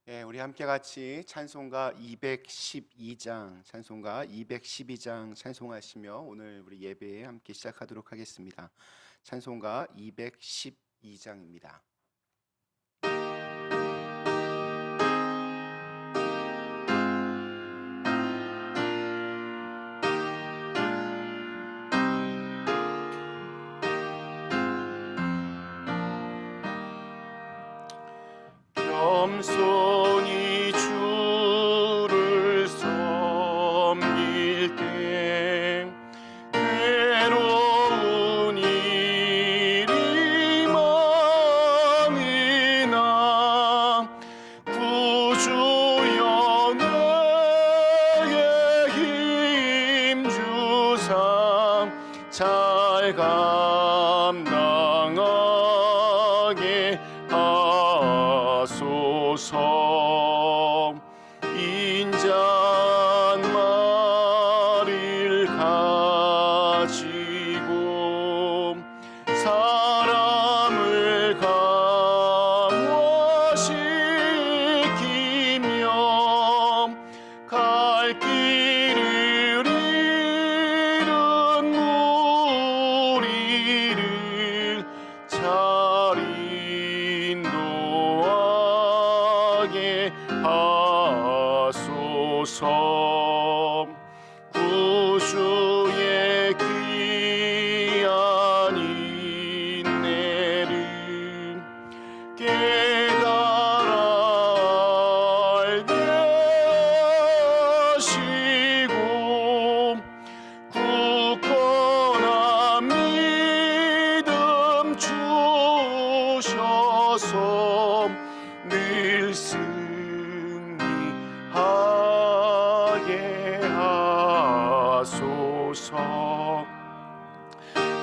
예, 우리 함께 같이 찬송가 212장 찬송하시며 오늘 우리 예배에 함께 시작하도록 하겠습니다. 찬송가 212장입니다. 겸손히 주를 섬길 때 괴로운 일이 많으나 구주여 내게 힘 주사 잘 감당하게 하소서. 인자말을 가지고 사람을 감화시키며 갈 길을 잃은 무리를 잘 인도하게 하소서. 구주의 귀한 인내를 깨달아 알게 하시고 굳건한 믿음 주셔서 늘 승리하게 하소서.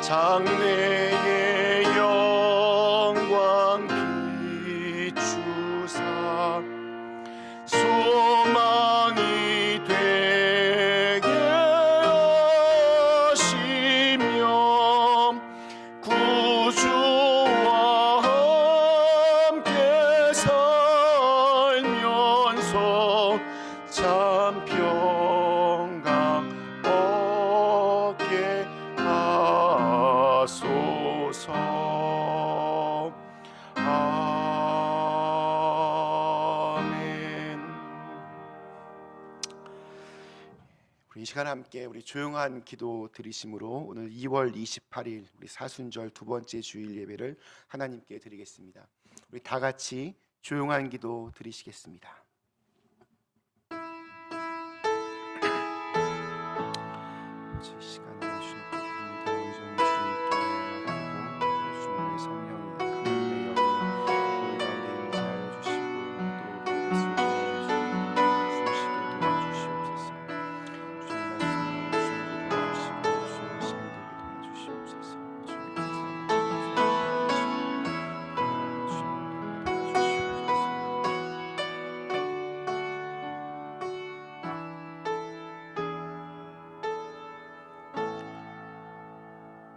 장래의 영광 비추사 소망이 되게 하시며 구주와 함께 살면서 참 평강 얻게 하소서. 아멘. 우리 이 시간 함께 우리 조용한 기도 드리심으로 오늘 2월 28일 우리 사순절 두 번째 주일 예배를 하나님께 드리겠습니다. 우리 다 같이 조용한 기도 드리시겠습니다. 이 시간에 주님 부탁드립니다. 온전히 주님께 맡기고 주님의 성령의 하나님의 영이 우리 가운데 임재하여 주시고 또 우리 예수님의 숨쉬게 도와주시옵소서. 주님 말씀으로 주님께 도와주시고 주님의 시간 되게 도와주시옵소서. 주님께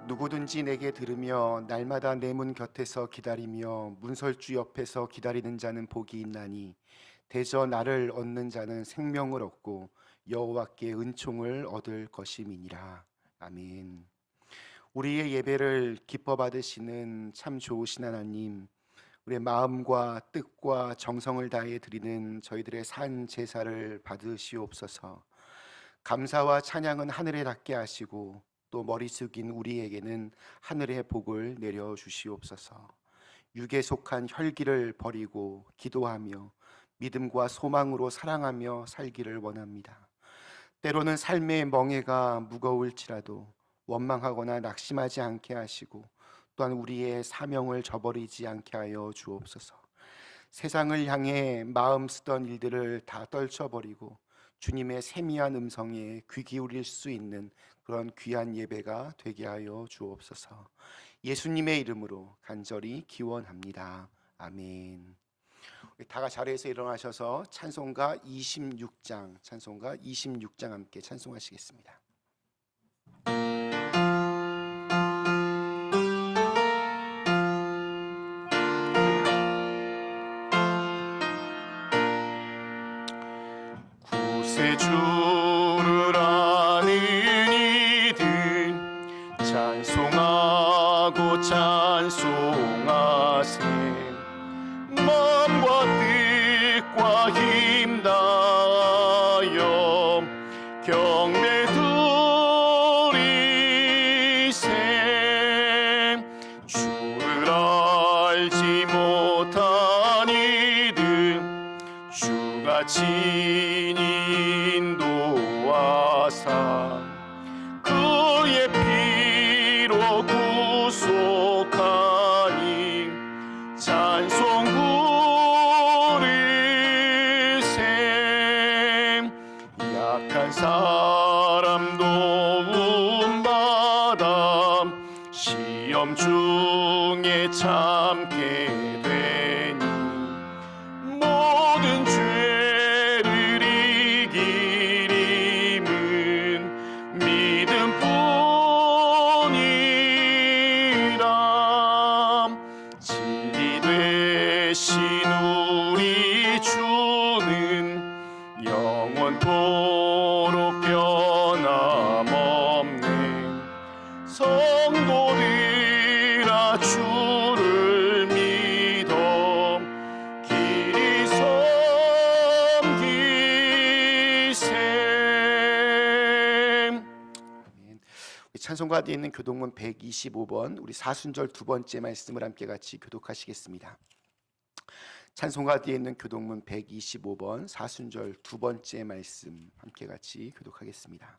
누구든지 내게 들으며 날마다 내 문 곁에서 기다리며 문설주 옆에서 기다리는 자는 복이 있나니 대저 나를 얻는 자는 생명을 얻고 여호와께 은총을 얻을 것임이니라. 아멘. 우리의 예배를 기뻐 받으시는 참 좋으신 하나님, 우리의 마음과 뜻과 정성을 다해 드리는 저희들의 산 제사를 받으시옵소서. 감사와 찬양은 하늘에 닿게 하시고 또 머리 숙인 우리에게는 하늘의 복을 내려 주시옵소서. 육에 속한 혈기를 버리고 기도하며 믿음과 소망으로 사랑하며 살기를 원합니다. 때로는 삶의 멍에가 무거울지라도 원망하거나 낙심하지 않게 하시고 또한 우리의 사명을 저버리지 않게 하여 주옵소서. 세상을 향해 마음 쓰던 일들을 다 떨쳐버리고 주님의 세미한 음성에 귀 기울일 수 있는 그런 귀한 예배가 되게 하여 주옵소서. 예수님의 이름으로 간절히 기원합니다. 아멘. 다가 자리에서 일어나셔서 찬송가 26장 함께 찬송하시겠습니다. 새 주를 아는 이들 찬송하고 찬송하세. 마음과 뜻과 힘 다하여 경배 드리세. 주를 알지 못한 이들 주가 친히 인도하사 그의 피로 구속하니 찬송 부르세. 약한 사람 도움받아 시험 중에 참게 되니 모든 죄를 이길 힘은 믿음뿐이라. 진리 되신 우리 주는 영원토록 변함없네. 성도들아 주를 믿어 길이 섬기세. 우리 찬송가 뒤에 있는 교독문 125번 우리 사순절 두 번째 말씀을 함께 같이 교독하시겠습니다. 찬송가 뒤에 있는 교독문 125번 사순절 두 번째 말씀 함께 같이 교독하겠습니다.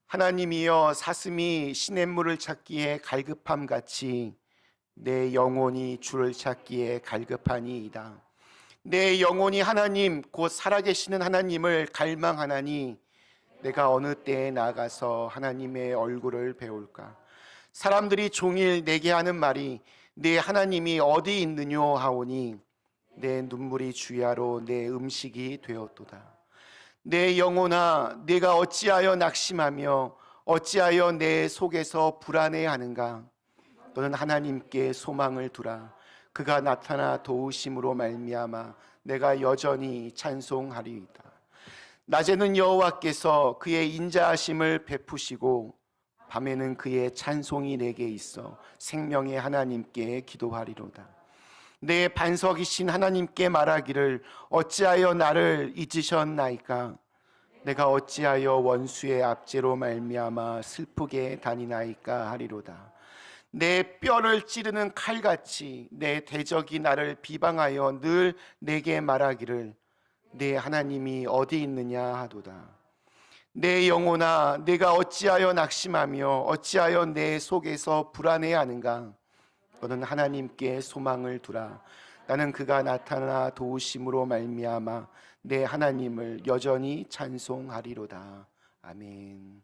하나님이여 사슴이 시냇물을 찾기에 갈급함 같이 내 영혼이 주를 찾기에 갈급하니이다. 내 영혼이 하나님 곧 살아계시는 하나님을 갈망하나니 내가 어느 때에 나가서 하나님의 얼굴을 배울까. 사람들이 종일 내게 하는 말이 내 하나님이 어디 있느뇨 하오니 내 눈물이 주야로 내 음식이 되었도다. 내 영혼아 내가 어찌하여 낙심하며 어찌하여 내 속에서 불안해하는가. 너는 하나님께 소망을 두라. 그가 나타나 도우심으로 말미암아 내가 여전히 찬송하리이다. 낮에는 여호와께서 그의 인자하심을 베푸시고 밤에는 그의 찬송이 내게 있어 생명의 하나님께 기도하리로다. 내 반석이신 하나님께 말하기를 어찌하여 나를 잊으셨나이까. 내가 어찌하여 원수의 압제로 말미암아 슬프게 다니나이까 하리로다. 내 뼈를 찌르는 칼같이 내 대적이 나를 비방하여 늘 내게 말하기를 내 하나님이 어디 있느냐 하도다. 내 영혼아 내가 어찌하여 낙심하며 어찌하여 내 속에서 불안해하는가. 너는 하나님께 소망을 두라. 나는 그가 나타나 도우심으로 말미암아 내 하나님을 여전히 찬송하리로다. 아멘.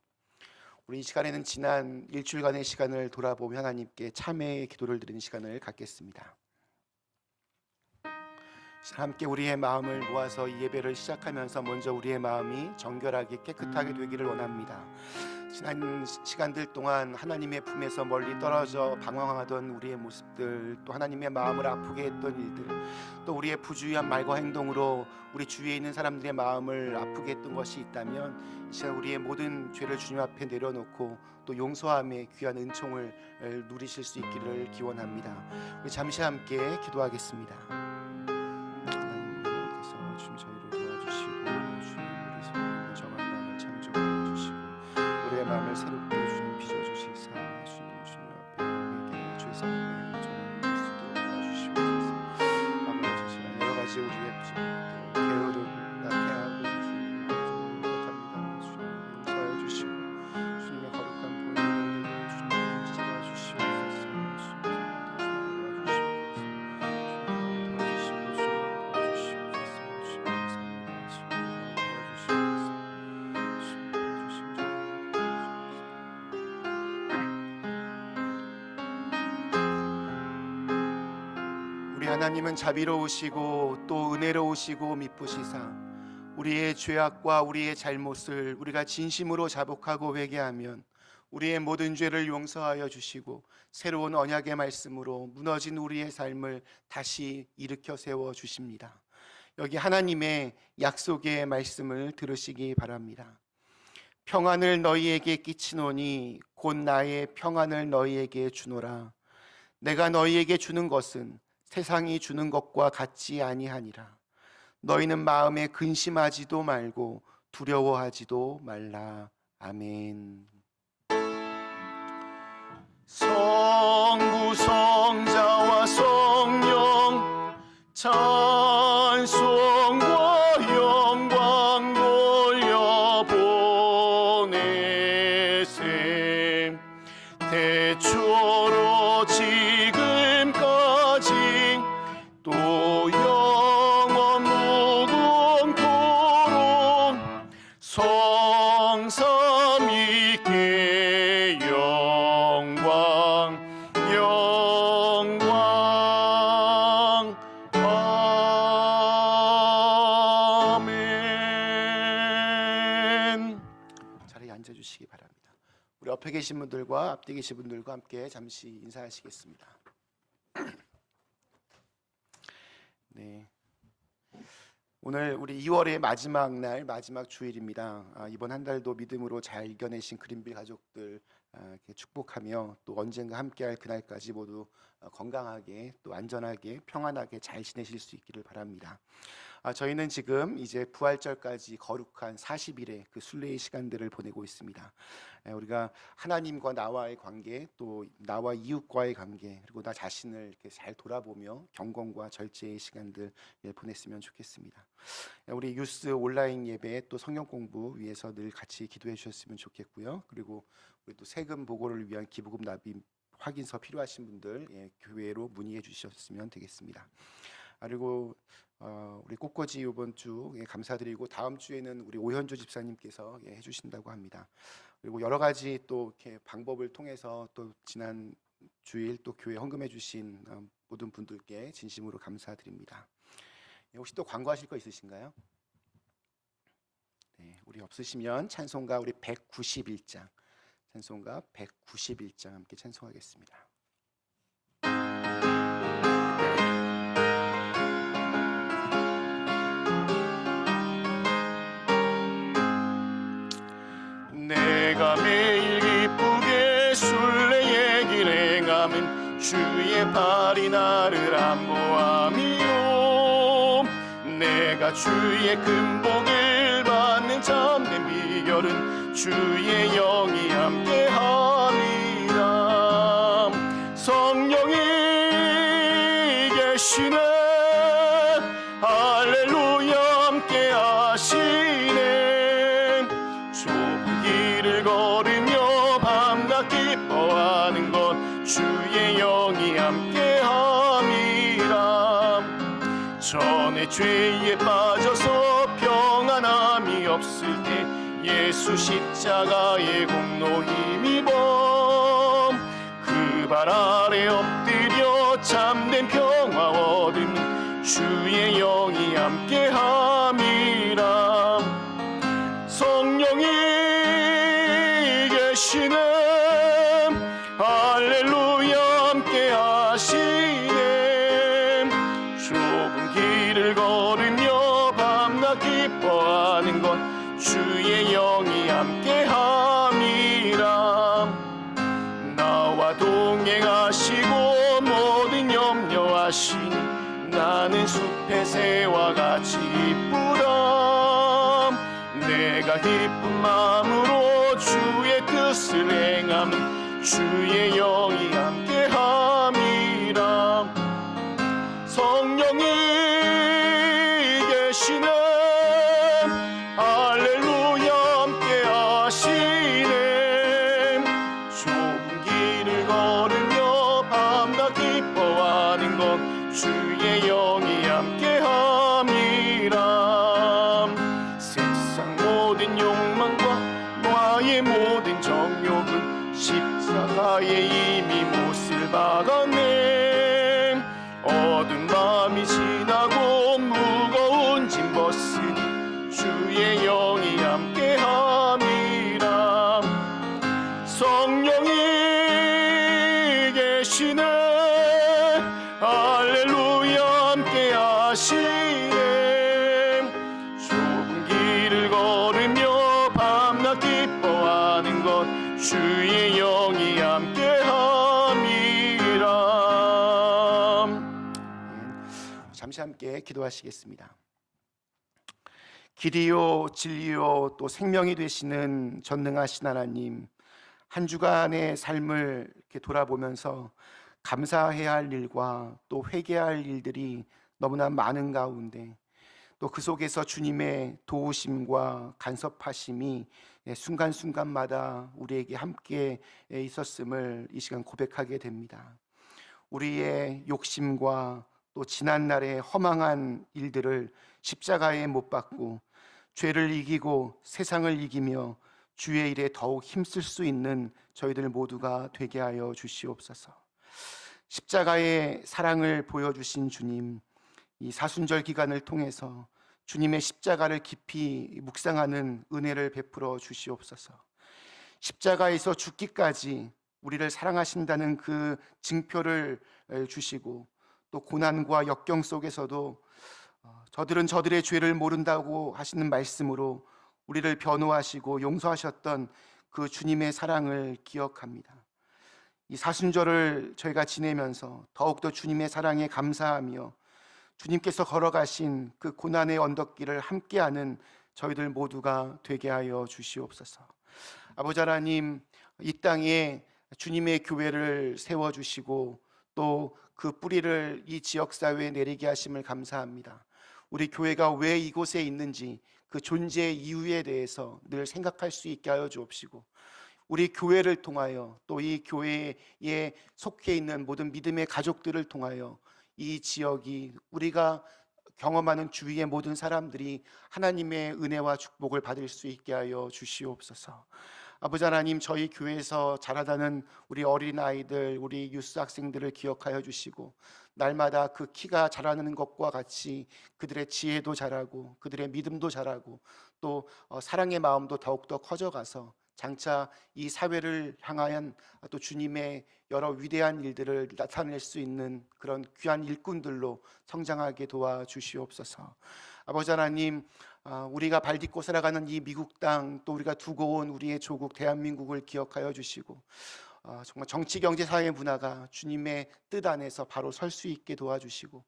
우리 이 시간에는 지난 일주일간의 시간을 돌아보며 하나님께 참회의 기도를 드리는 시간을 갖겠습니다. 함께 우리의 마음을 모아서 이 예배를 시작하면서 먼저 우리의 마음이 정결하게 깨끗하게 되기를 원합니다. 지난 시간들 동안 하나님의 품에서 멀리 떨어져 방황하던 우리의 모습들, 또 하나님의 마음을 아프게 했던 일들, 또 우리의 부주의한 말과 행동으로 우리 주위에 있는 사람들의 마음을 아프게 했던 것이 있다면 이 시간 우리의 모든 죄를 주님 앞에 내려놓고 또 용서함의 귀한 은총을 누리실 수 있기를 기원합니다. 우리 잠시 함께 기도하겠습니다. 하나님께서 주님 저희를 도와주시고 주님 우리 속에 정한 마음을 창조해 주시고 우리의 마음을 새롭게 주님 빚어주시사 주님 앞에 우리에게 죄사함을 전할 수 있도록 도와주시옵소서. 아버지 여러 가지 우리의 게으름 나태하고 주님 못합니다. 주님 용서해 주시고 주님의 거룩한 보혈을 주님 찢어봐 주시옵소서. 우리 하나님은 자비로우시고 또 은혜로우시고 미쁘시사 우리의 죄악과 우리의 잘못을 우리가 진심으로 자복하고 회개하면 우리의 모든 죄를 용서하여 주시고 새로운 언약의 말씀으로 무너진 우리의 삶을 다시 일으켜 세워 주십니다. 여기 하나님의 약속의 말씀을 들으시기 바랍니다. 평안을 너희에게 끼치노니 곧 나의 평안을 너희에게 주노라. 내가 너희에게 주는 것은 세상이 주는 것과 같지 아니하니라. 너희는 마음에 근심하지도 말고 두려워하지도 말라. 아멘. 성부 성자와 성령 찬송과 영광 돌려보내세. 태초로 지금까지 또 영원 무궁토록 성삼위께 영광 영광. 아멘. 자리에 앉아주시기 바랍니다. 우리 옆에 계신 분들과 앞뒤 계신 분들과 함께 잠시 인사하시겠습니다. 네, 오늘 우리 2월의 마지막 날, 마지막 주일입니다. 이번 한 달도 믿음으로 잘 이겨내신 그린빌 가족들 이렇게 축복하며 또 언젠가 함께할 그날까지 모두 건강하게 또 안전하게 평안하게 잘 지내실 수 있기를 바랍니다. 저희는 지금 이제 부활절까지 거룩한 40일의 그 순례의 시간들을 보내고 있습니다. 우리가 하나님과 나와의 관계, 또 나와 이웃과의 관계, 그리고 나 자신을 이렇게 잘 돌아보며 경건과 절제의 시간들 보냈으면 좋겠습니다. 우리 유스 온라인 예배 또 성경 공부 위해서 늘 같이 기도해 주셨으면 좋겠고요. 그리고 우리 또 세금 보고를 위한 기부금 납입 확인서 필요하신 분들 교회로 문의해 주셨으면 되겠습니다. 그리고 우리 꽃꽂이 이번 주 감사드리고 다음 주에는 우리 오현주 집사님께서 해주신다고 합니다. 그리고 여러 가지 또 이렇게 방법을 통해서 또 지난 주일 또 교회 헌금해 주신 모든 분들께 진심으로 감사드립니다. 혹시 또 광고하실 거 있으신가요? 네, 우리 없으시면 찬송가 우리 191장 찬송가 191장 함께 찬송하겠습니다. 내가 매일 기쁘게 순례의 길 행함은 주의 팔이 나를 안보함이요. 내가 주의 큰 복을 받는 참된 비결은 주의 영이 함께함이라. 성령이 계시네 할렐루야 함께하시네. 좁은 길을 걸으며 밤낮 기뻐하는 것 주의 영이 함께함이라. 전에 죄에 빠져서 평안함이 없을 때 예수 십자가의 공로 힘입어 그 발 아래 엎드려 참된 평화 얻은 주의 영이 함께함이라. 성령이 계시네 할렐루야 함께하시네. 좁은 길을 걸으며 밤낮 기뻐하는 것 주의 영이 함께함이라. 나와 동행하시고 모든 염려하시니 나는 숲의 새와 같이 기쁘다. 내가 기쁜 마음으로 주의 뜻을 행하면 주의 영이 함께함이라. 성령이 계시네 할렐루야 함께하시네. 좁은 길을 걸으며 밤낮 기뻐하는 것 주의 영이 함께함이라. 세상 모든 욕망과 나의 모든 정욕은 십자가에 이미 못을 박았네. 어두운 밤이 지나고 무거운 짐 벗으니 주의 영이 함께함이라. 성령이 계시네 할렐루야 함께하시네. 잠시 함께 기도하시겠습니다. 길이요 진리요 또 생명이 되시는 전능하신 하나님, 한 주간의 삶을 이렇게 돌아보면서 감사해야 할 일과 또 회개할 일들이 너무나 많은 가운데 또 그 속에서 주님의 도우심과 간섭하심이 순간순간마다 우리에게 함께 있었음을 이 시간 고백하게 됩니다. 우리의 욕심과 또 지난날의 허망한 일들을 십자가에 못 박고 죄를 이기고 세상을 이기며 주의 일에 더욱 힘쓸 수 있는 저희들 모두가 되게 하여 주시옵소서. 십자가의 사랑을 보여주신 주님, 이 사순절 기간을 통해서 주님의 십자가를 깊이 묵상하는 은혜를 베풀어 주시옵소서. 십자가에서 죽기까지 우리를 사랑하신다는 그 증표를 주시고 또 고난과 역경 속에서도 저들은 저들의 죄를 모른다고 하시는 말씀으로 우리를 변호하시고 용서하셨던 그 주님의 사랑을 기억합니다. 이 사순절을 저희가 지내면서 더욱더 주님의 사랑에 감사하며 주님께서 걸어가신 그 고난의 언덕길을 함께하는 저희들 모두가 되게 하여 주시옵소서. 아버지 하나님, 이 땅에 주님의 교회를 세워주시고 또 그 뿌리를 이 지역사회에 내리게 하심을 감사합니다. 우리 교회가 왜 이곳에 있는지 그 존재 이유에 대해서 늘 생각할 수 있게 하여 주옵시고, 우리 교회를 통하여 또 이 교회에 속해 있는 모든 믿음의 가족들을 통하여 이 지역이 우리가 경험하는 주위의 모든 사람들이 하나님의 은혜와 축복을 받을 수 있게 하여 주시옵소서. 아버지 하나님, 저희 교회에서 자라나는 우리 어린아이들, 우리 유스 학생들을 기억하여 주시고 날마다 그 키가 자라는 것과 같이 그들의 지혜도 자라고 그들의 믿음도 자라고 또 사랑의 마음도 더욱더 커져가서 장차 이 사회를 향한 또 주님의 여러 위대한 일들을 나타낼 수 있는 그런 귀한 일꾼들로 성장하게 도와주시옵소서. 아버지 하나님, 우리가 발딛고 살아가는 이 미국 땅, 또 우리가 두고 온 우리의 조국 대한민국을 기억하여 주시고 정말 정치, 경제, 사회, 문화가 주님의 뜻 안에서 바로 설 수 있게 도와주시고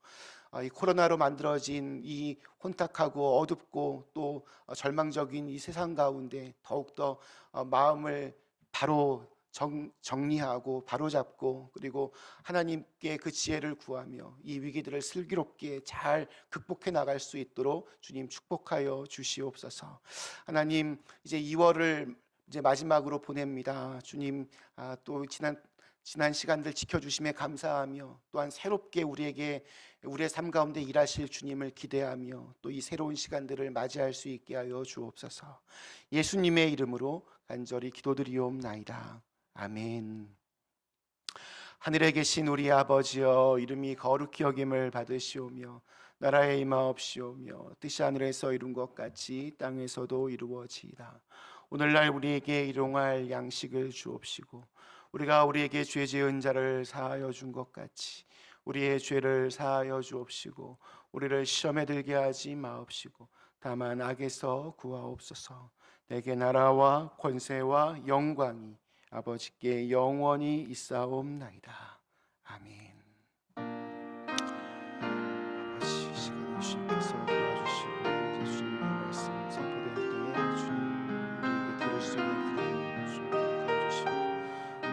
이 코로나로 만들어진 이 혼탁하고 어둡고 또 절망적인 이 세상 가운데 더욱더 마음을 바로 정리하고 바로잡고 그리고 하나님께 그 지혜를 구하며 이 위기들을 슬기롭게 잘 극복해 나갈 수 있도록 주님 축복하여 주시옵소서. 하나님, 이제 2월을 이제 마지막으로 보냅니다. 주님, 또 지난 시간들 지켜주심에 감사하며 또한 새롭게 우리에게 우리의 삶 가운데 일하실 주님을 기대하며 또 이 새로운 시간들을 맞이할 수 있게 하여 주옵소서. 예수님의 이름으로 간절히 기도드리옵나이다. 아멘. 하늘에 계신 우리 아버지여, 이름이 거룩히 여김을 받으시오며 나라에 임하옵시오며 뜻이 하늘에서 이룬 것 같이 땅에서도 이루어지이다. 오늘날 우리에게 일용할 양식을 주옵시고 우리가 우리에게 죄 지은 자를 사하여 준 것 같이 우리의 죄를 사하여 주옵시고 우리를 시험에 들게 하지 마옵시고 다만 악에서 구하옵소서. 내게 나라와 권세와 영광이 아버지께 영원히 있사옵나이다. 아멘. 아버지, 시간을 주님께서 도와주시고 이제 주님의 말씀 선포될 때에 주님 우리에게 들을 수 있는 그런 주님 도와주시고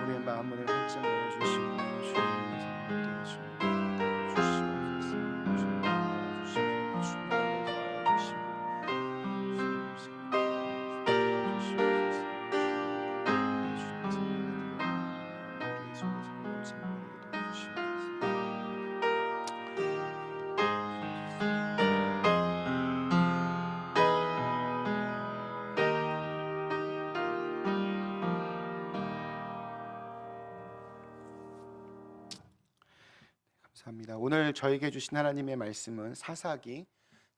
우리의 마음을 활짝 열어주시고 주님의 사랑을 주시옵소서. 주님 도와주시고 주님 도와주시고 감사합니다. 오늘 저에게 주신 하나님의 말씀은 사사기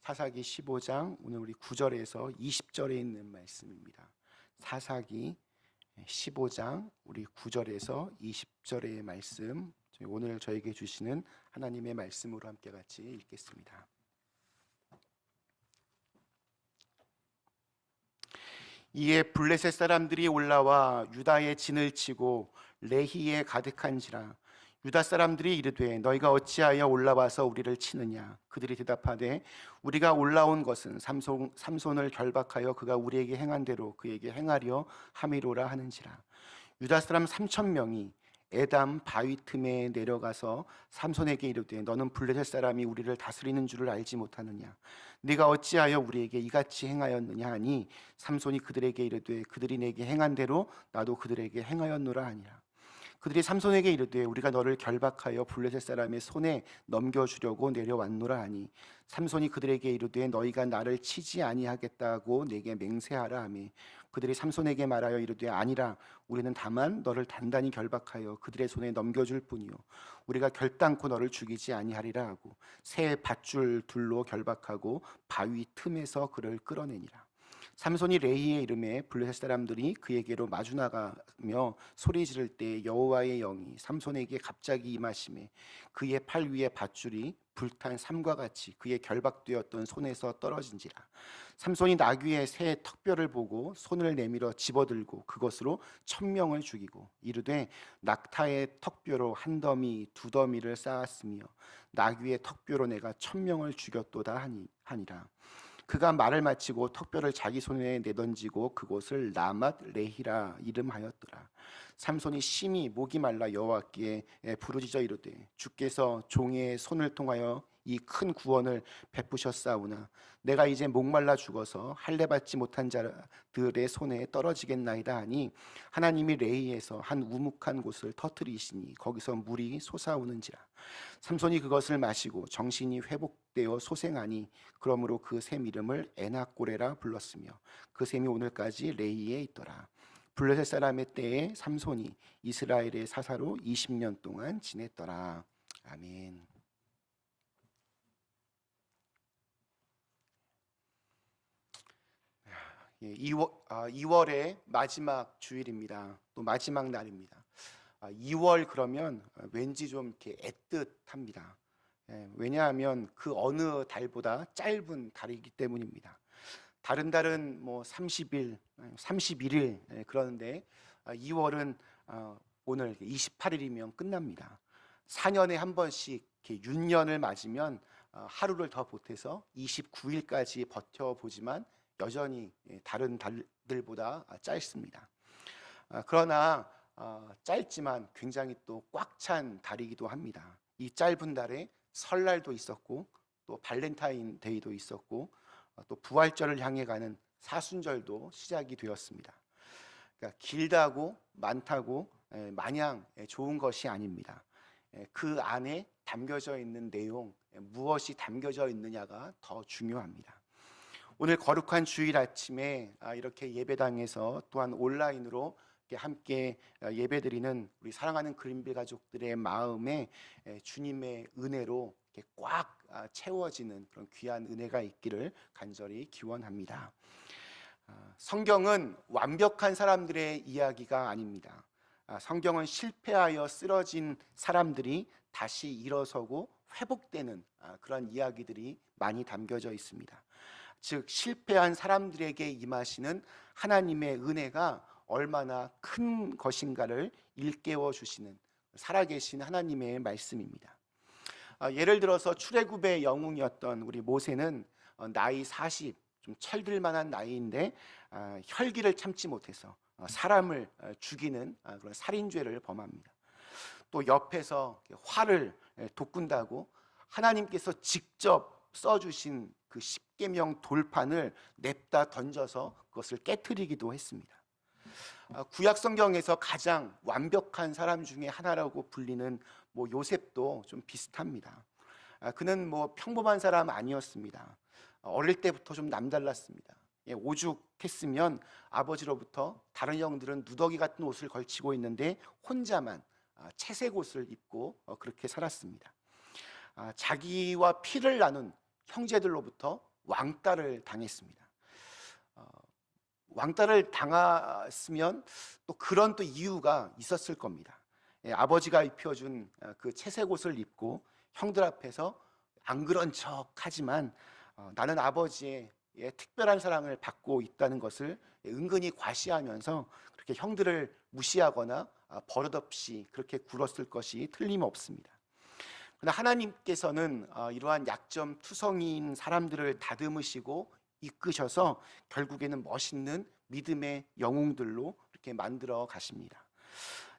15장 오늘 우리 9절에서 20절에 있는 말씀입니다. 사사기 15장 우리 9절에서 20절의 말씀, 오늘 저에게 주시는 하나님의 말씀으로 함께 같이 읽겠습니다. 이에 블레셋 사람들이 올라와 유다의 진을 치고 레히에 가득한지라 유다 사람들이 이르되 너희가 어찌하여 올라와서 우리를 치느냐. 그들이 대답하되 우리가 올라온 것은 삼손을 결박하여 그가 우리에게 행한 대로 그에게 행하려 함이로라 하는지라. 유다 사람 3천 명이 에담 바위 틈에 내려가서 삼손에게 이르되 너는 블레셋 사람이 우리를 다스리는 줄을 알지 못하느냐. 네가 어찌하여 우리에게 이같이 행하였느냐 하니 삼손이 그들에게 이르되 그들이 내게 행한 대로 나도 그들에게 행하였노라 하니라. 그들이 삼손에게 이르되 우리가 너를 결박하여 블레셋 사람의 손에 넘겨주려고 내려왔노라 하니 삼손이 그들에게 이르되 너희가 나를 치지 아니하겠다고 내게 맹세하라 하매 그들이 삼손에게 말하여 이르되 아니라 우리는 다만 너를 단단히 결박하여 그들의 손에 넘겨줄 뿐이요 우리가 결단코 너를 죽이지 아니하리라 하고 새 밧줄 둘로 결박하고 바위 틈에서 그를 끌어내니라. 삼손이 레히의 이름에 블레셋 사람들이 그에게로 마주 나가며 소리 지를 때 여호와의 영이 삼손에게 갑자기 임하시매 그의 팔 위에 밧줄이 불탄 삼과 같이 그의 결박되었던 손에서 떨어진지라. 삼손이 나귀의 새 턱뼈를 보고 손을 내밀어 집어들고 그것으로 1,000명을 죽이고 이르되 낙타의 턱뼈로 한 더미 두 더미를 쌓았으며 나귀의 턱뼈로 내가 1,000명을 죽였도다 하니라. 그가 말을 마치고 턱뼈를 자기 손에 내던지고 그곳을 라맛 레히라 이름하였더라. 삼손이 심히 목이 말라 여호와께 부르짖어 이르되 주께서 종의 손을 통하여 이 큰 구원을 베푸셨사오나 내가 이제 목말라 죽어서 할례 받지 못한 자들의 손에 떨어지겠나이다 하니 하나님이 레히에서 한 우묵한 곳을 터뜨리시니 거기서 물이 솟아오는지라. 삼손이 그것을 마시고 정신이 회복되어 소생하니 그러므로 그 샘 이름을 에나꼬레라 불렀으며 그 샘이 오늘까지 레히에 있더라. 블레셋 사람의 때에 삼손이 이스라엘의 사사로 20년 동안 지냈더라. 아멘. 2월의 마지막 주일입니다. 또 마지막 날입니다. 2월 그러면 왠지 좀 이렇게 애틋합니다. 왜냐하면 그 어느 달보다 짧은 달이기 때문입니다. 다른 달은 뭐 30일, 31일 그러는데 2월은 오늘 28일이면 끝납니다. 4년에 한 번씩 이렇게 윤년을 맞으면 하루를 더 보태서 29일까지 버텨보지만 여전히 다른 달들보다 짧습니다. 그러나 짧지만 굉장히 또 꽉 찬 달이기도 합니다. 이 짧은 달에 설날도 있었고 또 발렌타인데이도 있었고 또 부활절을 향해 가는 사순절도 시작이 되었습니다. 그러니까 길다고 많다고 마냥 좋은 것이 아닙니다. 그 안에 담겨져 있는 내용, 무엇이 담겨져 있느냐가 더 중요합니다. 오늘 거룩한 주일 아침에 이렇게 예배당에서 또한 온라인으로 함께 예배드리는 우리 사랑하는 그린빌 가족들의 마음에 주님의 은혜로 이렇게 꽉 채워지는 그런 귀한 은혜가 있기를 간절히 기원합니다. 성경은 완벽한 사람들의 이야기가 아닙니다. 성경은 실패하여 쓰러진 사람들이 다시 일어서고 회복되는 그런 이야기들이 많이 담겨져 있습니다. 즉 실패한 사람들에게 임하시는 하나님의 은혜가 얼마나 큰 것인가를 일깨워 주시는 살아계신 하나님의 말씀입니다. 예를 들어서 출애굽의 영웅이었던 우리 모세는 나이 40, 좀 철들 만한 나이인데 혈기를 참지 못해서 사람을 죽이는 그런 살인죄를 범합니다. 또 옆에서 활을 돋군다고 하나님께서 직접 써주신 그 십계명 돌판을 냅다 던져서 그것을 깨트리기도 했습니다. 구약 성경에서 가장 완벽한 사람 중에 하나라고 불리는 요셉도 좀 비슷합니다. 그는 평범한 사람 아니었습니다. 어릴 때부터 좀 남달랐습니다. 오죽했으면 아버지로부터 다른 형들은 누더기 같은 옷을 걸치고 있는데 혼자만 채색 옷을 입고 그렇게 살았습니다. 자기와 피를 나눈 형제들로부터 왕따를 당했습니다. 왕따를 당했으면 또 그런 또 이유가 있었을 겁니다. 아버지가 입혀준 그 채색 옷을 입고 형들 앞에서 안 그런 척 하지만 나는 아버지의 특별한 사랑을 받고 있다는 것을 은근히 과시하면서 그렇게 형들을 무시하거나 버릇없이 그렇게 굴었을 것이 틀림없습니다. 그러나 하나님께서는 이러한 약점투성이인 사람들을 다듬으시고 이끄셔서 결국에는 멋있는 믿음의 영웅들로 이렇게 만들어 가십니다.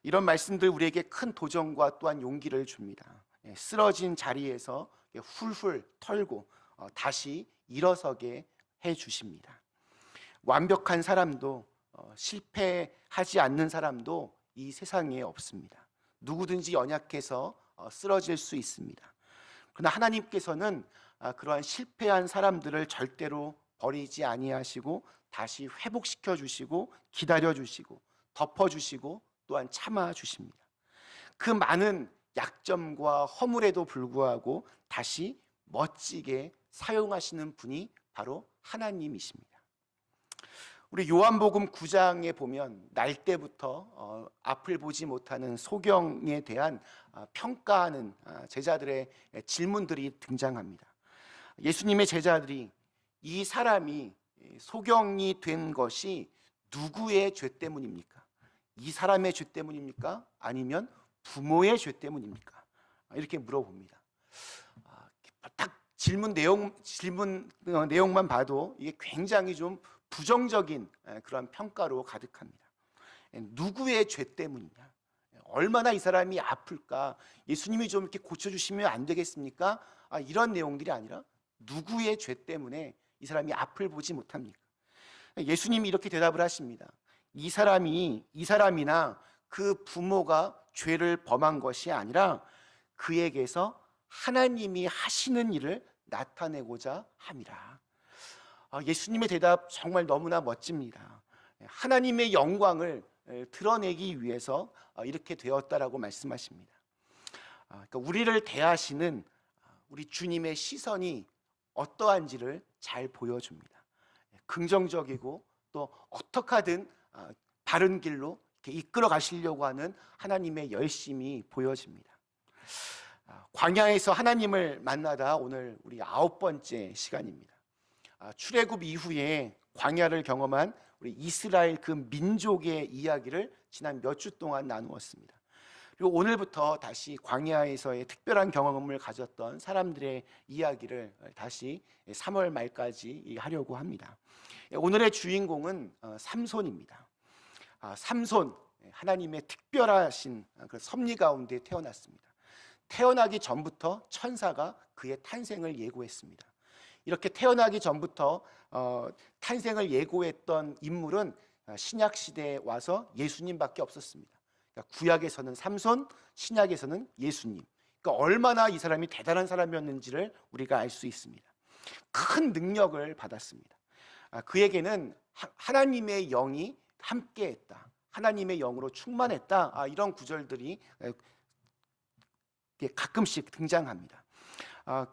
이런 말씀들 우리에게 큰 도전과 또한 용기를 줍니다. 쓰러진 자리에서 훌훌 털고 다시 일어서게 해 주십니다. 완벽한 사람도 실패하지 않는 사람도 이 세상에 없습니다. 누구든지 연약해서 쓰러질 수 있습니다. 그러나 하나님께서는 그러한 실패한 사람들을 절대로 버리지 아니하시고 다시 회복시켜 주시고 기다려 주시고 덮어 주시고 또한 참아 주십니다. 그 많은 약점과 허물에도 불구하고 다시 멋지게 사용하시는 분이 바로 하나님이십니다. 우리 요한복음 9장에 보면 날 때부터 앞을 보지 못하는 소경에 대한 평가하는 제자들의 질문들이 등장합니다. 예수님의 제자들이 이 사람이 소경이 된 것이 누구의 죄 때문입니까? 이 사람의 죄 때문입니까? 아니면 부모의 죄 때문입니까? 이렇게 물어봅니다. 딱 질문 내용만 봐도 이게 굉장히 좀 부정적인 그런 평가로 가득합니다. 누구의 죄 때문이냐? 얼마나 이 사람이 아플까? 예수님이 좀 이렇게 고쳐주시면 안 되겠습니까? 이런 내용들이 아니라 누구의 죄 때문에 이 사람이 앞을 보지 못합니까? 예수님이 이렇게 대답을 하십니다. 이 사람이나 그 부모가 죄를 범한 것이 아니라 그에게서 하나님이 하시는 일을 나타내고자 함이라. 예수님의 대답 정말 너무나 멋집니다. 하나님의 영광을 드러내기 위해서 이렇게 되었다라고 말씀하십니다. 그러니까 우리를 대하시는 우리 주님의 시선이 어떠한지를 잘 보여줍니다. 긍정적이고 또 어떻게 하든 바른 길로 이렇게 이끌어 가시려고 하는 하나님의 열심이 보여집니다. 광야에서 하나님을 만나다 오늘 우리 9번째 시간입니다. 출애굽 이후에 광야를 경험한 우리 이스라엘 그 민족의 이야기를 지난 몇 주 동안 나누었습니다. 그리고 오늘부터 다시 광야에서의 특별한 경험을 가졌던 사람들의 이야기를 다시 3월 말까지 하려고 합니다. 오늘의 주인공은 삼손입니다. 삼손, 하나님의 특별하신 그 섭리 가운데 태어났습니다. 태어나기 전부터 천사가 그의 탄생을 예고했습니다. 이렇게 태어나기 전부터 탄생을 예고했던 인물은 신약 시대에 와서 예수님밖에 없었습니다. 그러니까 구약에서는 삼손, 신약에서는 예수님. 그러니까 얼마나 이 사람이 대단한 사람이었는지를 우리가 알 수 있습니다. 큰 능력을 받았습니다. 그에게는 하나님의 영이 함께했다. 하나님의 영으로 충만했다. 이런 구절들이 가끔씩 등장합니다.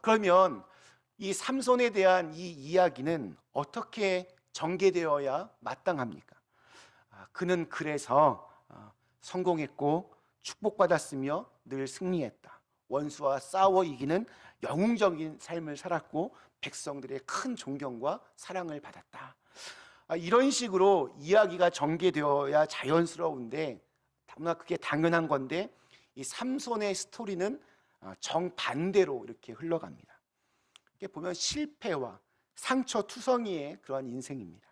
그러면 이 삼손에 대한 이 이야기는 어떻게 전개되어야 마땅합니까? 그는 그래서 성공했고 축복받았으며 늘 승리했다. 원수와 싸워 이기는 영웅적인 삶을 살았고 백성들의 큰 존경과 사랑을 받았다. 이런 식으로 이야기가 전개되어야 자연스러운데 너무나 그게 당연한 건데 이 삼손의 스토리는 정반대로 이렇게 흘러갑니다. 이게 보면 실패와 상처투성이의 그러한 인생입니다.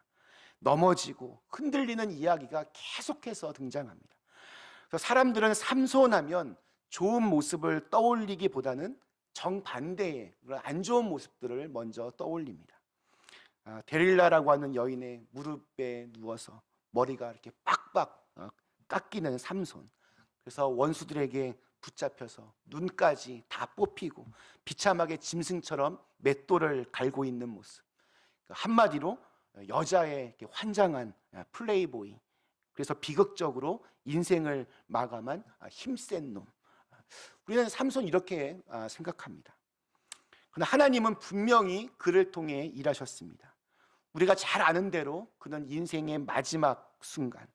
넘어지고 흔들리는 이야기가 계속해서 등장합니다. 그래서 사람들은 삼손하면 좋은 모습을 떠올리기보다는 정반대의 그런 안 좋은 모습들을 먼저 떠올립니다. 데릴라라고 하는 여인의 무릎에 누워서 머리가 이렇게 빡빡 깎이는 삼손. 그래서 원수들에게 붙잡혀서 눈까지 다 뽑히고 비참하게 짐승처럼 맷돌을 갈고 있는 모습. 한마디로 여자의 환장한 플레이보이. 그래서 비극적으로 인생을 마감한 힘센 놈. 우리는 삼손 이렇게 생각합니다. 그러나 하나님은 분명히 그를 통해 일하셨습니다. 우리가 잘 아는 대로 그는 인생의 마지막 순간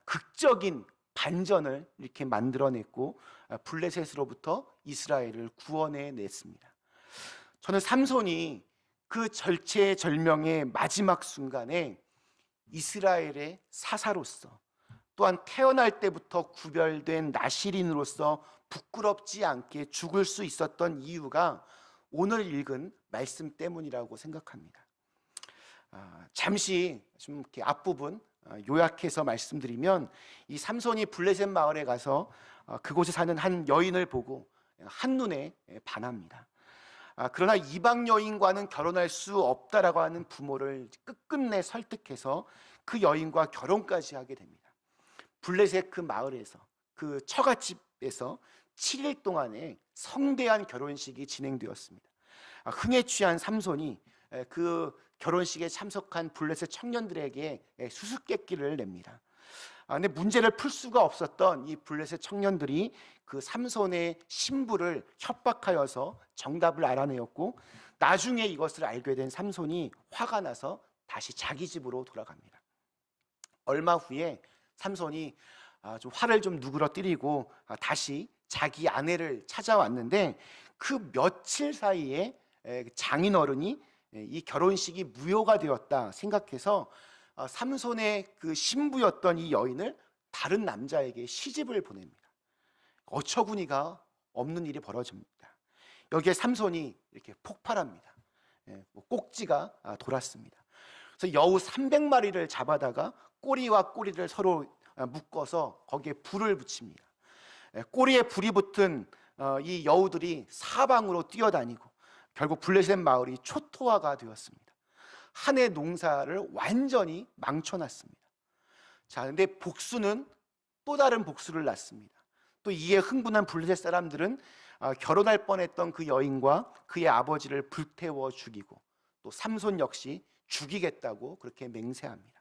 극적인 반전을 이렇게 만들어냈고 블레셋으로부터 이스라엘을 구원해 냈습니다. 저는 삼손이 그 절체절명의 마지막 순간에 이스라엘의 사사로서 또한 태어날 때부터 구별된 나실인으로서 부끄럽지 않게 죽을 수 있었던 이유가 오늘 읽은 말씀 때문이라고 생각합니다. 잠시 좀 이렇게 앞부분 요약해서 말씀드리면, 이 삼손이 블레셋 마을에 가서 그곳에 사는 한 여인을 보고 한눈에 반합니다. 그러나 이방 여인과는 결혼할 수 없다라고 하는 부모를 끝끝내 설득해서 그 여인과 결혼까지 하게 됩니다. 블레셋 그 마을에서, 그 처갓집에서 7일 동안의 성대한 결혼식이 진행되었습니다. 흥에 취한 삼손이 그 결혼식에 참석한 블레셋 청년들에게 수수께끼를 냅니다. 근데 문제를 풀 수가 없었던 이 블레셋 청년들이 그 삼손의 신부를 협박하여서 정답을 알아내었고, 나중에 이것을 알게 된 삼손이 화가 나서 다시 자기 집으로 돌아갑니다. 얼마 후에 삼손이 좀 화를 좀 누그러뜨리고 다시 자기 아내를 찾아왔는데, 그 며칠 사이에 장인어른이 이 결혼식이 무효가 되었다 생각해서 삼손의 그 신부였던 이 여인을 다른 남자에게 시집을 보냅니다. 어처구니가 없는 일이 벌어집니다. 여기에 삼손이 이렇게 폭발합니다. 꼭지가 돌았습니다. 그래서 여우 300마리를 잡아다가 꼬리와 꼬리를 서로 묶어서 거기에 불을 붙입니다. 꼬리에 불이 붙은 이 여우들이 사방으로 뛰어다니고 결국 블레셋 마을이 초토화가 되었습니다. 한 해 농사를 완전히 망쳐놨습니다. 자, 근데 복수는 또 다른 복수를 낳습니다. 또 이에 흥분한 블레셋 사람들은 결혼할 뻔했던 그 여인과 그의 아버지를 불태워 죽이고, 또 삼손 역시 죽이겠다고 그렇게 맹세합니다.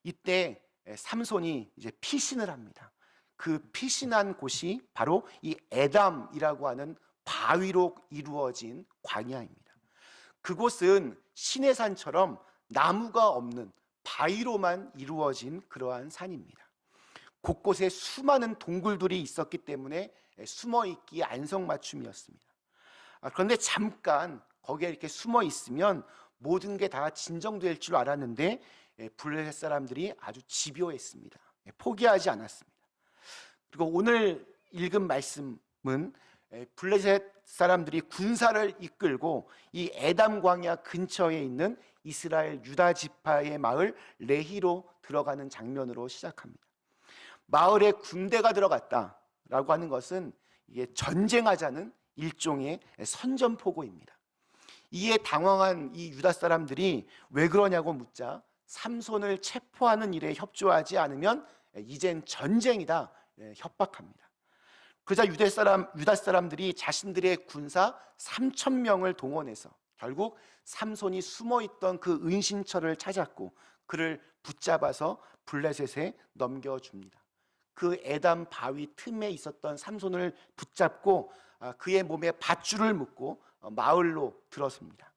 이때 삼손이 이제 피신을 합니다. 그 피신한 곳이 바로 이 에담이라고 하는 바위로 이루어진 광야입니다. 그곳은 시내산처럼 나무가 없는 바위로만 이루어진 그러한 산입니다. 곳곳에 수많은 동굴들이 있었기 때문에 숨어있기 안성맞춤이었습니다. 그런데 잠깐 거기에 이렇게 숨어 있으면 모든 게 다 진정될 줄 알았는데 블레셋 사람들이 아주 집요했습니다. 포기하지 않았습니다. 그리고 오늘 읽은 말씀은 블레셋 사람들이 군사를 이끌고 이 에담 광야 근처에 있는 이스라엘 유다 지파의 마을 레히로 들어가는 장면으로 시작합니다. 마을에 군대가 들어갔다라고 하는 것은 이게 전쟁하자는 일종의 선전포고입니다. 이에 당황한 이 유다 사람들이 왜 그러냐고 묻자 삼손을 체포하는 일에 협조하지 않으면 이젠 전쟁이다 협박합니다. 그러자 유다 사람들이 자신들의 군사 3,000명을 동원해서 결국 삼손이 숨어있던 그 은신처를 찾았고 그를 붙잡아서 블레셋에 넘겨줍니다. 그 에담 바위 틈에 있었던 삼손을 붙잡고 그의 몸에 밧줄을 묶고 마을로 들어섭니다.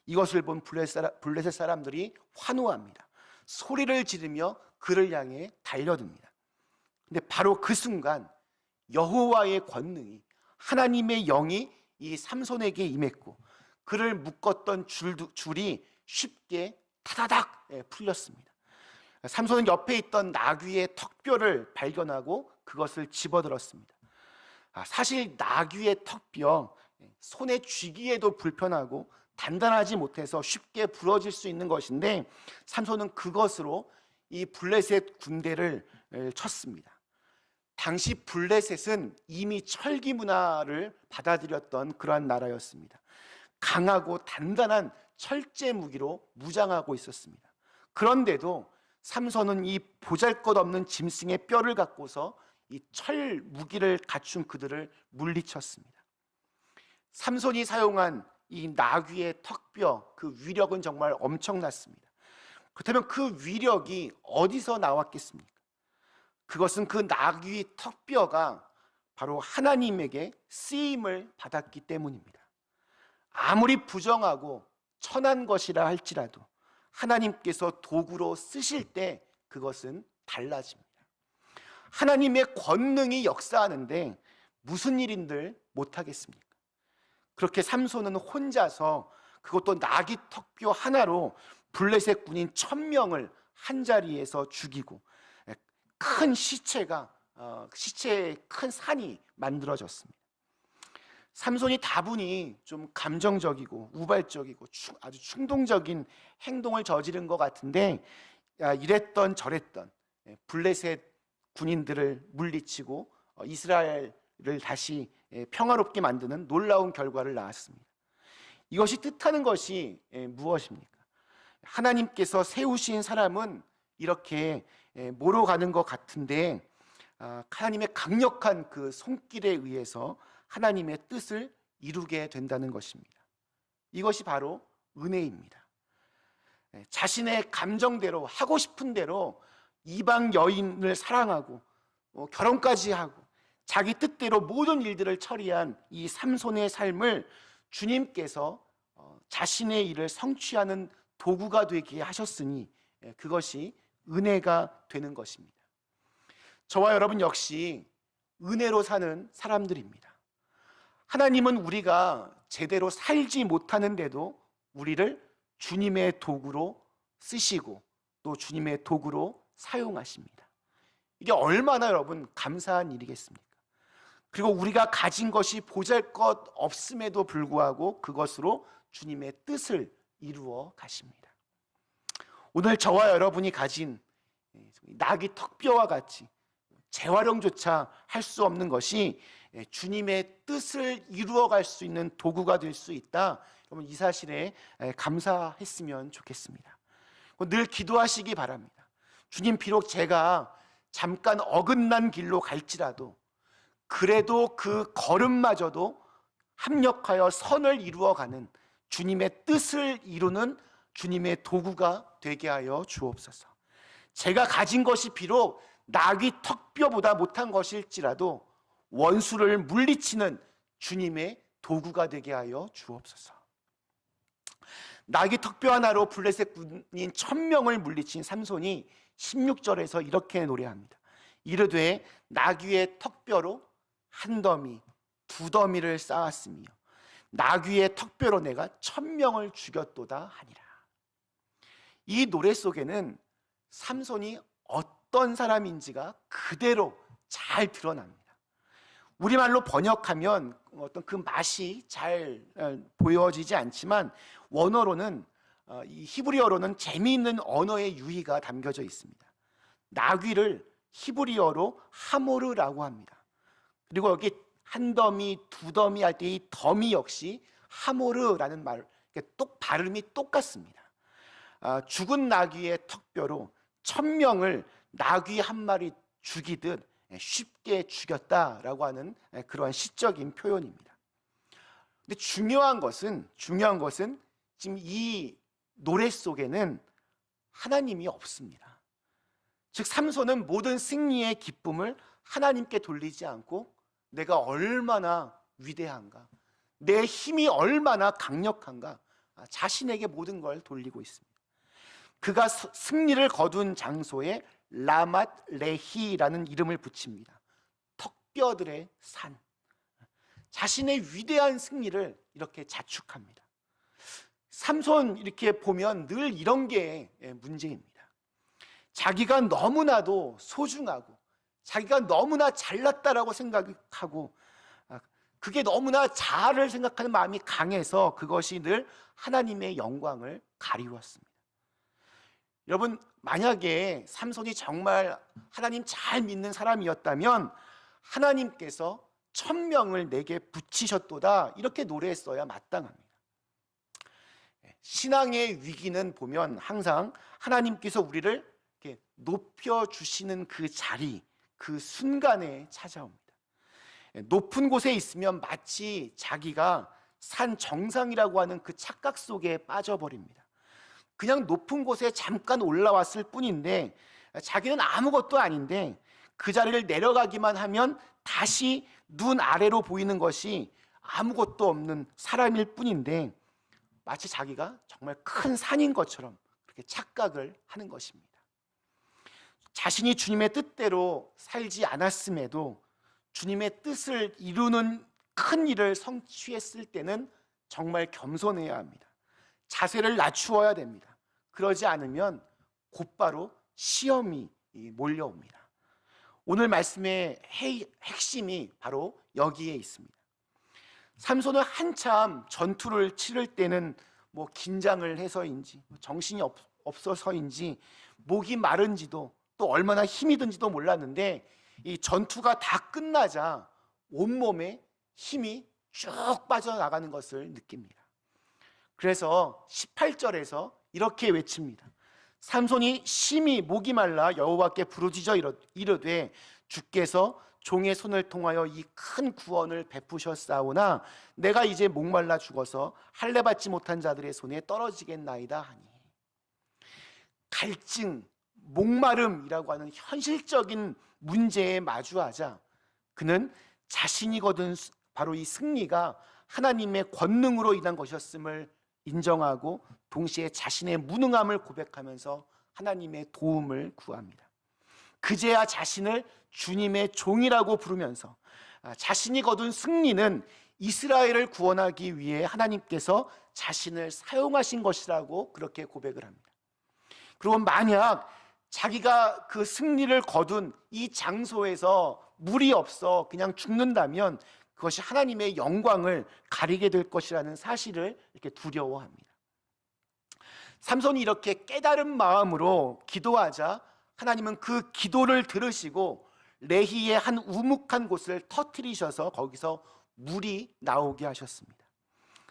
이것을 본 블레셋 사람들이 환호합니다. 소리를 지르며 그를 향해 달려듭니다. 근데 바로 그 순간 여호와의 권능이, 하나님의 영이 이 삼손에게 임했고 그를 묶었던 줄이 쉽게 타다닥 풀렸습니다. 삼손은 옆에 있던 나귀의 턱뼈를 발견하고 그것을 집어들었습니다. 사실 나귀의 턱뼈, 손에 쥐기에도 불편하고 단단하지 못해서 쉽게 부러질 수 있는 것인데 삼손은 그것으로 이 블레셋 군대를 쳤습니다. 당시 블레셋은 이미 철기 문화를 받아들였던 그러한 나라였습니다. 강하고 단단한 철제 무기로 무장하고 있었습니다. 그런데도 삼손은 이 보잘것없는 짐승의 뼈를 갖고서 이 철 무기를 갖춘 그들을 물리쳤습니다. 삼손이 사용한 이 나귀의 턱뼈, 그 위력은 정말 엄청났습니다. 그렇다면 그 위력이 어디서 나왔겠습니까? 그것은 그 나귀 턱뼈가 바로 하나님에게 쓰임을 받았기 때문입니다. 아무리 부정하고 천한 것이라 할지라도 하나님께서 도구로 쓰실 때 그것은 달라집니다. 하나님의 권능이 역사하는데 무슨 일인들 못하겠습니까? 그렇게 삼손은 혼자서, 그것도 나귀 턱뼈 하나로 블레셋 군인 1,000명을 한 자리에서 죽이고 큰 시체의 큰 산이 만들어졌습니다. 삼손이 다분히 좀 감정적이고 우발적이고 아주 충동적인 행동을 저지른 것 같은데, 이랬던 저랬던 블레셋 군인들을 물리치고 이스라엘을 다시 평화롭게 만드는 놀라운 결과를 낳았습니다. 이것이 뜻하는 것이 무엇입니까? 하나님께서 세우신 사람은 이렇게 몰아가는 것 같은데, 하나님의 강력한 그 손길에 의해서 하나님의 뜻을 이루게 된다는 것입니다. 이것이 바로 은혜입니다. 자신의 감정대로 하고 싶은 대로 이방 여인을 사랑하고 결혼까지 하고 자기 뜻대로 모든 일들을 처리한 이 삼손의 삶을 주님께서 자신의 일을 성취하는 도구가 되게 하셨으니 그것이 은혜가 되는 것입니다. 저와 여러분 역시 은혜로 사는 사람들입니다. 하나님은 우리가 제대로 살지 못하는데도 우리를 주님의 도구로 쓰시고 또 주님의 도구로 사용하십니다. 이게 얼마나 여러분 감사한 일이겠습니까? 그리고 우리가 가진 것이 보잘것 없음에도 불구하고 그것으로 주님의 뜻을 이루어 가십니다. 오늘 저와 여러분이 가진 낙이 턱뼈와 같이 재활용조차 할 수 없는 것이 주님의 뜻을 이루어갈 수 있는 도구가 될 수 있다. 여러분 이 사실에 감사했으면 좋겠습니다. 늘 기도하시기 바랍니다. 주님, 비록 제가 잠깐 어긋난 길로 갈지라도 그래도 그 걸음마저도 합력하여 선을 이루어가는 주님의 뜻을 이루는 주님의 도구가 되게 하여 주옵소서. 제가 가진 것이 비록 낙이 턱뼈보다 못한 것일지라도 원수를 물리치는 주님의 도구가 되게 하여 주옵소서. 낙이 턱뼈 하나로 블레셋 군인 1000명을 물리친 삼손이 16절에서 이렇게 노래합니다. 이르되 나귀의 턱뼈로 한 더미 두 더미를 쌓았으며 나귀의 턱뼈로 내가 1000명을 죽였도다 하니라. 이 노래 속에는 삼손이 어떤 사람인지가 그대로 잘 드러납니다. 우리말로 번역하면 어떤 그 맛이 잘 보여지지 않지만 원어로는, 이 히브리어로는 재미있는 언어의 유희가 담겨져 있습니다. 나귀를 히브리어로 하모르라고 합니다. 그리고 여기 한 더미, 두 더미 할 때 이 더미 역시 하모르라는 말, 발음이 똑같습니다. 죽은 나귀의 턱뼈로 1000명을 나귀 한 마리 죽이듯 쉽게 죽였다라고 하는 그러한 시적인 표현입니다. 근데 중요한 것은 지금 이 노래 속에는 하나님이 없습니다. 즉 삼손은 모든 승리의 기쁨을 하나님께 돌리지 않고 내가 얼마나 위대한가, 내 힘이 얼마나 강력한가, 자신에게 모든 걸 돌리고 있습니다. 그가 승리를 거둔 장소에 라맛 레히라는 이름을 붙입니다. 턱뼈들의 산. 자신의 위대한 승리를 이렇게 자축합니다. 삼손 이렇게 보면 늘 이런 게 문제입니다. 자기가 너무나도 소중하고 자기가 너무나 잘났다라고 생각하고 그게 너무나 자아를 생각하는 마음이 강해서 그것이 늘 하나님의 영광을 가리웠습니다. 여러분, 만약에 삼손이 정말 하나님 잘 믿는 사람이었다면 하나님께서 1000명을 내게 붙이셨도다 이렇게 노래했어야 마땅합니다. 신앙의 위기는 보면 항상 하나님께서 우리를 이렇게 높여주시는 그 자리, 그 순간에 찾아옵니다. 높은 곳에 있으면 마치 자기가 산 정상이라고 하는 그 착각 속에 빠져버립니다. 그냥 높은 곳에 잠깐 올라왔을 뿐인데 자기는 아무것도 아닌데 그 자리를 내려가기만 하면 다시 눈 아래로 보이는 것이 아무것도 없는 사람일 뿐인데 마치 자기가 정말 큰 산인 것처럼 그렇게 착각을 하는 것입니다. 자신이 주님의 뜻대로 살지 않았음에도 주님의 뜻을 이루는 큰 일을 성취했을 때는 정말 겸손해야 합니다. 자세를 낮추어야 됩니다. 그러지 않으면 곧바로 시험이 몰려옵니다. 오늘 말씀의 핵심이 바로 여기에 있습니다. 삼손은 한참 전투를 치를 때는 긴장을 해서인지 정신이 없어서인지 목이 마른지도 또 얼마나 힘이 든지도 몰랐는데, 이 전투가 다 끝나자 온몸에 힘이 쭉 빠져나가는 것을 느낍니다. 그래서 18절에서 이렇게 외칩니다. 삼손이 심히 목이 말라 여호와께 부르짖어 이르되 주께서 종의 손을 통하여 이 큰 구원을 베푸셨사오나 내가 이제 목말라 죽어서 할례 받지 못한 자들의 손에 떨어지겠나이다 하니. 갈증, 목마름이라고 하는 현실적인 문제에 마주하자 그는 자신이 거둔 바로 이 승리가 하나님의 권능으로 인한 것이었음을 인정하고 동시에 자신의 무능함을 고백하면서 하나님의 도움을 구합니다. 그제야 자신을 주님의 종이라고 부르면서 자신이 거둔 승리는 이스라엘을 구원하기 위해 하나님께서 자신을 사용하신 것이라고 그렇게 고백을 합니다. 그리고 만약 자기가 그 승리를 거둔 이 장소에서 물이 없어 그냥 죽는다면 그것이 하나님의 영광을 가리게 될 것이라는 사실을 이렇게 두려워합니다. 삼손이 이렇게 깨달은 마음으로 기도하자 하나님은 그 기도를 들으시고 레히의 한 우묵한 곳을 터뜨리셔서 거기서 물이 나오게 하셨습니다.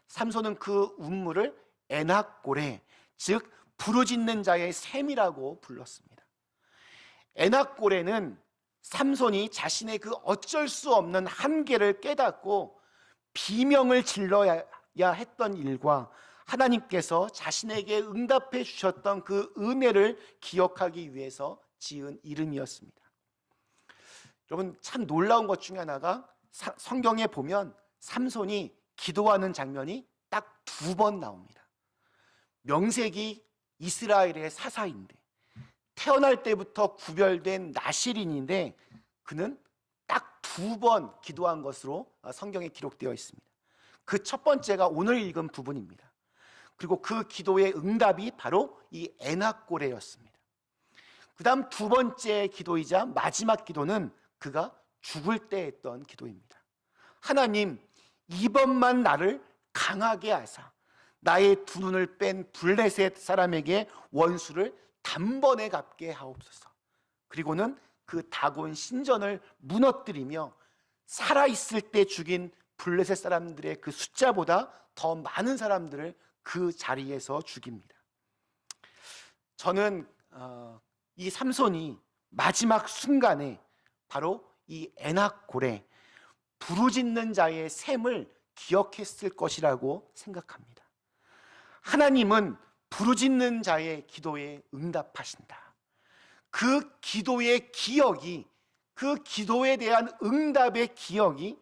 삼손은 그 운물을 에낙고레, 즉 부르짖는 자의 샘이라고 불렀습니다. 에낙고레는 삼손이 자신의 그 어쩔 수 없는 한계를 깨닫고 비명을 질러야 했던 일과 하나님께서 자신에게 응답해 주셨던 그 은혜를 기억하기 위해서 지은 이름이었습니다. 여러분, 참 놀라운 것 중에 하나가 성경에 보면 삼손이 기도하는 장면이 딱 2번 나옵니다. 명색이 이스라엘의 사사인데 태어날 때부터 구별된 나실인인데 그는 딱 2번 기도한 것으로 성경에 기록되어 있습니다. 그 첫 번째가 오늘 읽은 부분입니다. 그리고 그 기도의 응답이 바로 이 에낙고레였습니다. 그 다음 2번째 기도이자 마지막 기도는 그가 죽을 때 했던 기도입니다. 하나님, 이번만 나를 강하게 하사 나의 2눈을 뺀 블레셋 사람에게 원수를 단번에 갚게 하옵소서. 그리고는 그 다곤 신전을 무너뜨리며 살아있을 때 죽인 블레셋 사람들의 그 숫자보다 더 많은 사람들을 그 자리에서 죽입니다. 저는 이 삼손이 마지막 순간에 바로 이 에낙고레, 부르짖는 자의 샘을 기억했을 것이라고 생각합니다. 하나님은 부르짖는 자의 기도에 응답하신다. 그 기도의 기억이, 그 기도에 대한 응답의 기억이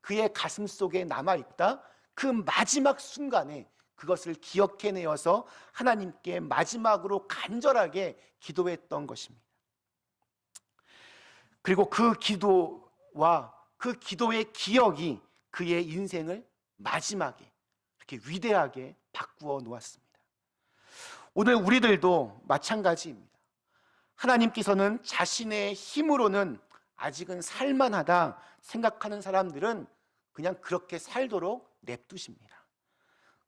그의 가슴 속에 남아있다. 그 마지막 순간에 그것을 기억해내어서 하나님께 마지막으로 간절하게 기도했던 것입니다. 그리고 그 기도와 그 기도의 기억이 그의 인생을 마지막에 이렇게 위대하게 바꾸어 놓았습니다. 오늘 우리들도 마찬가지입니다. 하나님께서는 자신의 힘으로는 아직은 살만하다 생각하는 사람들은 그냥 그렇게 살도록 냅두십니다.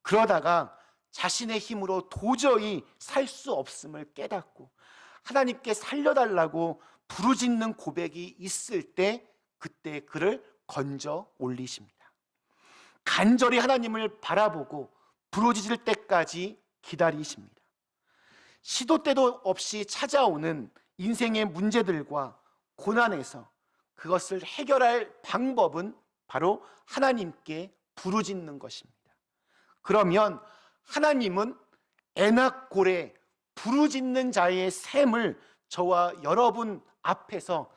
그러다가 자신의 힘으로 도저히 살 수 없음을 깨닫고 하나님께 살려달라고 부르짖는 고백이 있을 때 그때 그를 건져 올리십니다. 간절히 하나님을 바라보고 부르짖을 때까지 기다리십니다. 시도 때도 없이 찾아오는 인생의 문제들과 고난에서 그것을 해결할 방법은 바로 하나님께 부르짖는 것입니다. 그러면 하나님은 에낙고레, 부르짖는 자의 샘을 저와 여러분 앞에서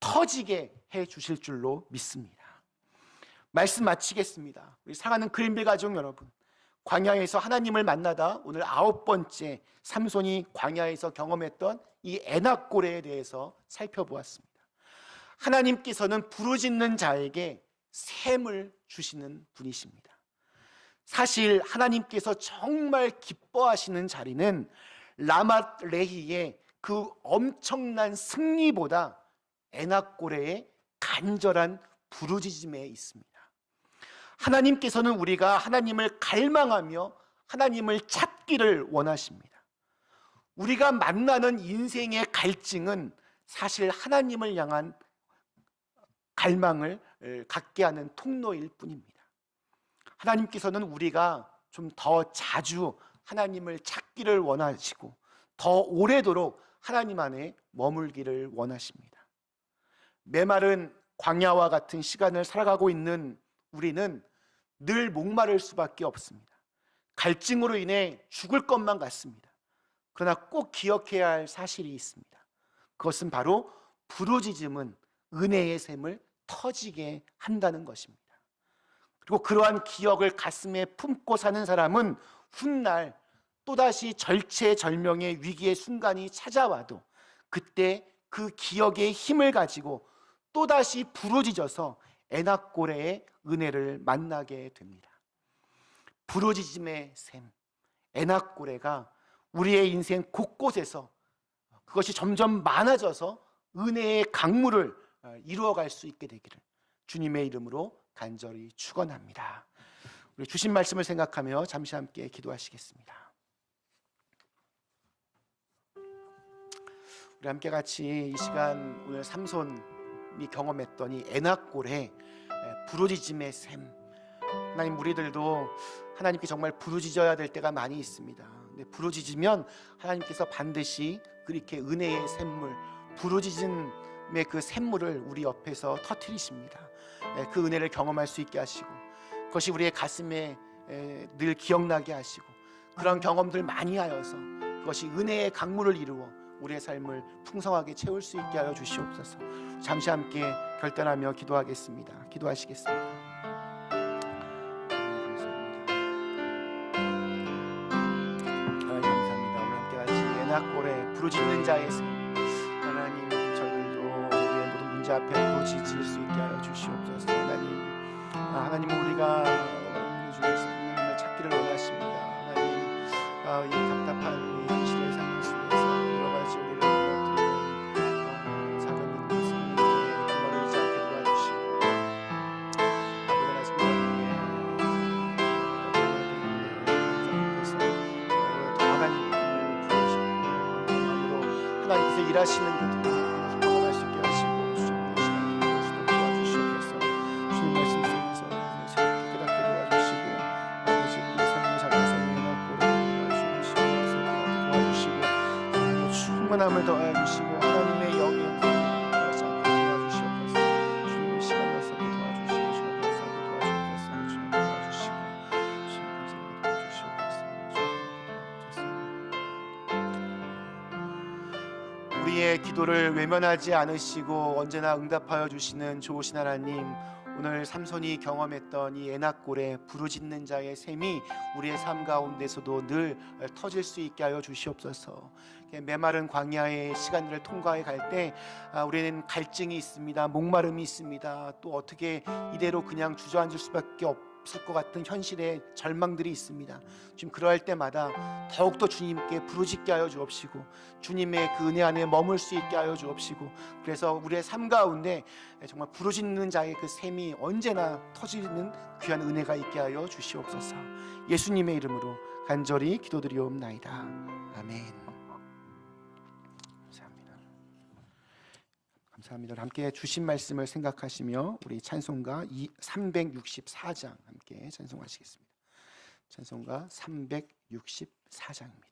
터지게 해 주실 줄로 믿습니다. 말씀 마치겠습니다. 우리 사랑하는 그린빌 가족 여러분, 광야에서 하나님을 만나다 오늘 9번째 삼손이 광야에서 경험했던 이 에낙고레에 대해서 살펴보았습니다. 하나님께서는 부르짖는 자에게 샘을 주시는 분이십니다. 사실 하나님께서 정말 기뻐하시는 자리는 라맛 레히의 그 엄청난 승리보다 에나꼬레의 간절한 부르짖음에 있습니다. 하나님께서는 우리가 하나님을 갈망하며 하나님을 찾기를 원하십니다. 우리가 만나는 인생의 갈증은 사실 하나님을 향한 갈망을 갖게 하는 통로일 뿐입니다. 하나님께서는 우리가 좀 더 자주 하나님을 찾기를 원하시고 더 오래도록 하나님 안에 머물기를 원하십니다. 메마른 광야와 같은 시간을 살아가고 있는 우리는 늘 목마를 수밖에 없습니다. 갈증으로 인해 죽을 것만 같습니다. 그러나 꼭 기억해야 할 사실이 있습니다. 그것은 바로 부르짖음은 은혜의 샘을 터지게 한다는 것입니다. 그리고 그러한 기억을 가슴에 품고 사는 사람은 훗날 또다시 절체절명의 위기의 순간이 찾아와도 그때 그 기억의 힘을 가지고 또다시 부르짖어서 에나꼬레의 은혜를 만나게 됩니다. 부르짖음의 샘, 에나꼬레가 우리의 인생 곳곳에서 그것이 점점 많아져서 은혜의 강물을 이루어갈 수 있게 되기를 주님의 이름으로 간절히 축원합니다. 우리 주신 말씀을 생각하며 잠시 함께 기도하시겠습니다. 우리 함께 같이 이 시간 오늘 삼손이 경험했던 이 에나꼬레 부르짖음의 샘, 하나님 우리들도 하나님께 정말 부르짖어야 될 때가 많이 있습니다. 근데 부르짖으면 하나님께서 반드시 그렇게 은혜의 샘물, 부르짖음의 그 샘물을 우리 옆에서 터뜨리십니다. 그 은혜를 경험할 수 있게 하시고 그것이 우리의 가슴에 늘 기억나게 하시고 그런 경험들 많이 하여서 그것이 은혜의 강물을 이루어 우리의 삶을 풍성하게 채울 수 있게 하여 주시옵소서. 잠시 함께 결단하며 기도하겠습니다. 기도하시겠습니다. 하나님 감사합니다. 오늘 함께 같이 에나꼬레 부르짖는 자의 샘, 하나님 저희들도 우리의 모든 문제 앞에 부르짖을 수 있게 하여 주시옵소서. 하나님 우리가 중에서 하나님을 찾기를 원하십니다. 하나님 이 답답한 이 현실의 삶 속에서 여러 가지 우리를 무너뜨리는 작은 것을 머물지 않게 도와주시고 아버지 하나님께서 더 하나님을 부르시고 하나님께서 일하시는 그 경험할 수 있게 하시고 주님의 시간을 도와주시옵소서. 주님 말씀 속에서 깨닫게 도와주시고 아버지 우리 삶을 살면서 충만함을 더하여주시고 하나님의 영에 도와주시옵소서. 주님의 시간 나서게 도와주시고 주님 나서게 도와주옵소서. 주님 도와주시고 주님 도와주시옵소서. 우리의 기도를 외면하지 않으시고 언제나 응답하여 주시는 좋으신 하나님, 오늘 삼손이 경험했던 이 에나꼬레 부르짖는 자의 샘이 우리의 삶 가운데서도 늘 터질 수 있게 하여 주시옵소서. 메마른 광야의 시간들을 통과해 갈 때 우리는 갈증이 있습니다. 목마름이 있습니다. 또 어떻게 이대로 그냥 주저앉을 수밖에 없을 것 같은 현실의 절망들이 있습니다. 지금 그러할 때마다 더욱더 주님께 부르짖게 하여 주옵시고 주님의 그 은혜 안에 머물 수 있게 하여 주옵시고 그래서 우리의 삶 가운데 정말 부르짖는 자의 그 샘이 언제나 터지는 귀한 은혜가 있게 하여 주시옵소서. 예수님의 이름으로 간절히 기도드리옵나이다. 아멘. 감사합니다. 함께 주신 말씀을 생각하시며 우리 찬송가 364장 함께 찬송하시겠습니다. 찬송가 364장입니다.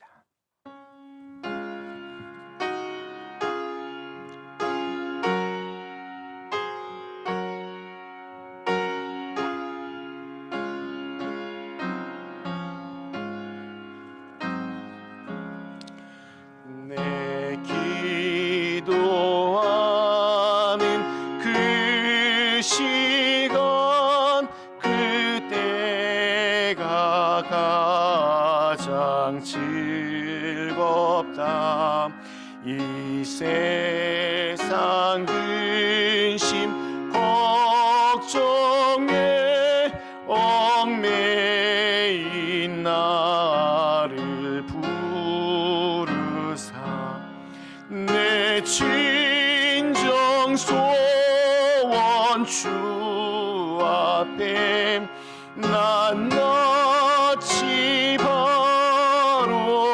즐겁다. 이 세상 근심 걱정에 얽매인 나를 부르사 내 진정 속 주 앞에 낱낱이 바로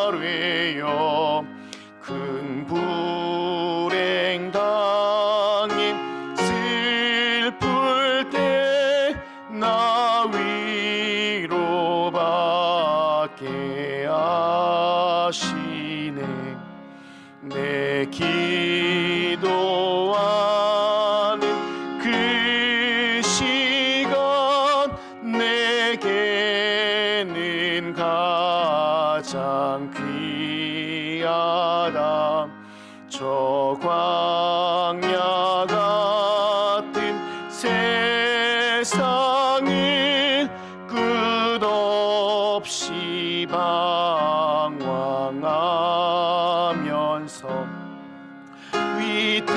아뢰어 큰 불행 당해 슬플 때 나 위로받게 하시네. 내 기도하는 그 시간 내게는 가장 귀하다. 저 광야 같은 세상을 끝없이 방황하면서 위태한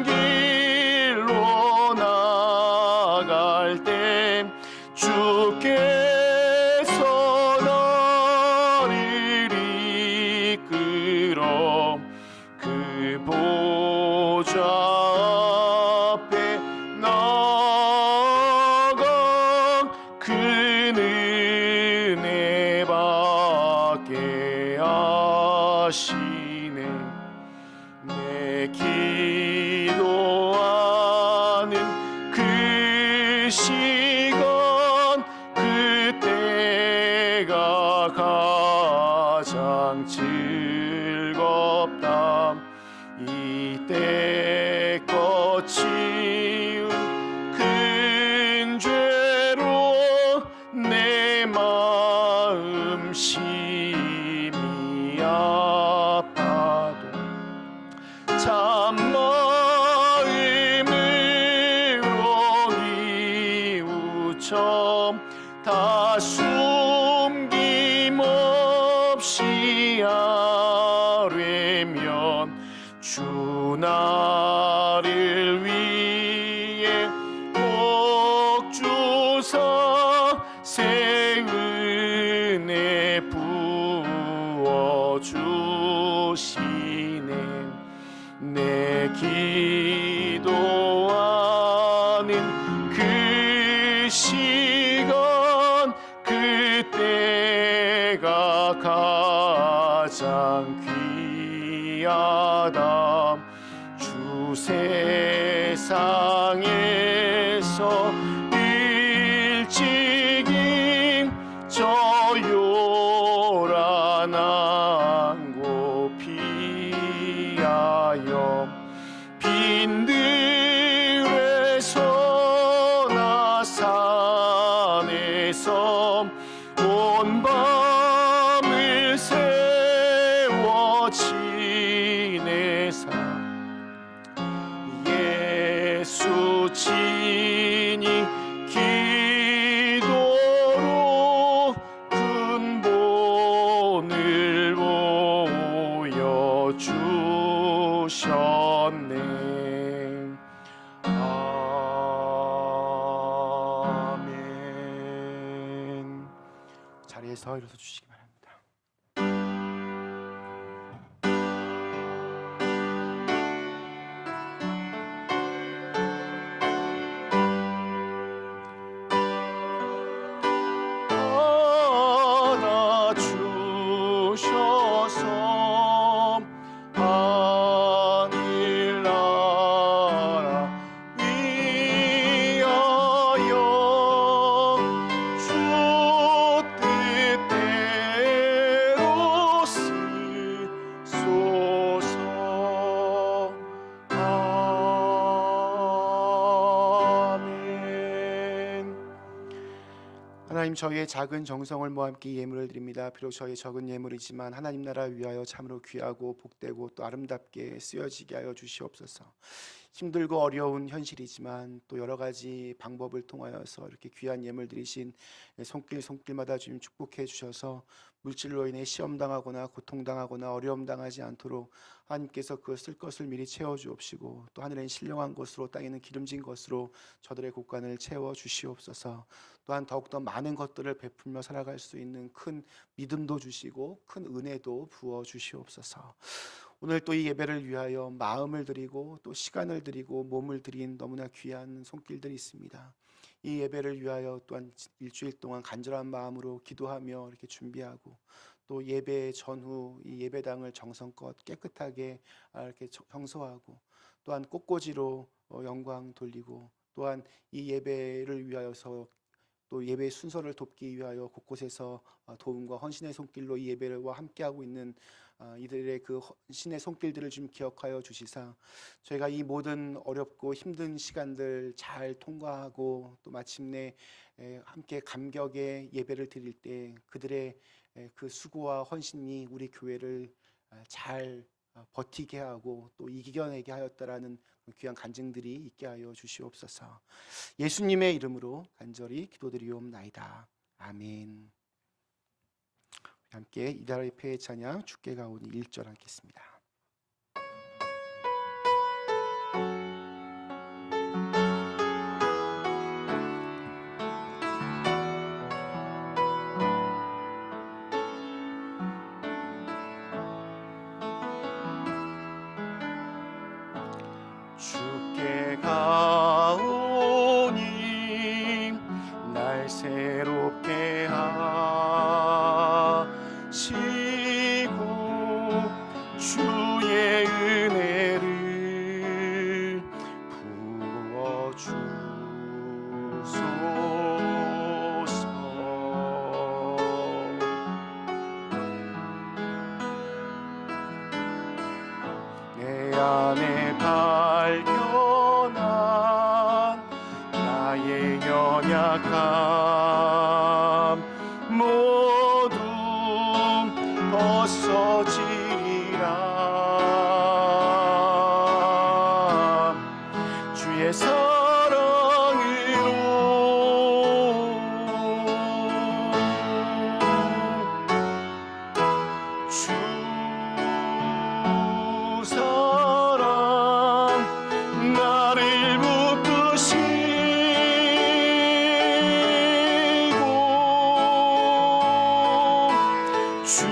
길로 나갈 때 주께서 나를 이끌어 그 보좌 앞에 나아가 그 은혜 받게 하시네. 내 기도하는 그 시간 그때가 가장 즐겁다. 이때껏 지은 큰 죄로 내 마음 심히 아파도 참마음으로 뉘우쳐 다 숨김없이 아뢰면 주 나를 위해 복 주사 새 은혜 부어 주시네. 내 기도하는 그 시간 그때가 가장 귀하다. 주 세상에서 일찍이 저 요란한 곳 피하여 빈들에서나 산에서 온 밤을 세워 지내사 예수 친히 기도로 근본을 보여주셨네. 아멘. 자리에서 일어서 주시기 바랍니다. 주셔서 하늘나라 위하여 주 뜻대로 쓰소서. 아멘. 하나님, 저희의 작은 정성을 모아 함께 예물을 드립니다. 비록 저희 적은 예물이지만 하나님 나라 위하여 참으로 귀하고 복되고 또 아름답게 쓰여지게 하여 주시옵소서. 힘들고 어려운 현실이지만 또 여러 가지 방법을 통하여서 이렇게 귀한 예물 드리신 손길마다 주님 축복해 주셔서 물질로 인해 시험당하거나 고통당하거나 어려움당하지 않도록 하나님께서 그 쓸 것을 미리 채워주옵시고 또 하늘엔 신령한 것으로 땅에는 기름진 것으로 저들의 곳간을 채워주시옵소서. 또한 더욱더 많은 것들을 베풀며 살아갈 수 있는 큰 믿음도 주시고 큰 은혜도 부어주시옵소서. 오늘 또 이 예배를 위하여 마음을 드리고 또 시간을 드리고 몸을 드린 너무나 귀한 손길들이 있습니다. 이 예배를 위하여 또한 일주일 동안 간절한 마음으로 기도하며 이렇게 준비하고 또 예배 전후 이 예배당을 정성껏 깨끗하게 이렇게 청소하고 또한 꽃꽂이로 영광 돌리고 또한 이 예배를 위하여서 또 예배 순서를 돕기 위하여 곳곳에서 도움과 헌신의 손길로 이 예배와 함께하고 있는 이들의 그 헌신의 손길들을 좀 기억하여 주시사 저희가 이 모든 어렵고 힘든 시간들 잘 통과하고 또 마침내 함께 감격의 예배를 드릴 때 그들의 그 수고와 헌신이 우리 교회를 잘 버티게 하고 또 이겨내게 하였다라는 귀한 간증들이 있게 하여 주시옵소서. 예수님의 이름으로 간절히 기도드리옵나이다. 아멘. 함께 이달의 폐의 찬양 주께 가오니 1절 하겠습니다. 주께 가오니 날 새롭게 하시고 주의 은혜를 부어주소서. 내 안에 발견한 나의 연약함 모두 벗어지리라. 주의 사랑으로 주 사랑 나를 붙드시고 주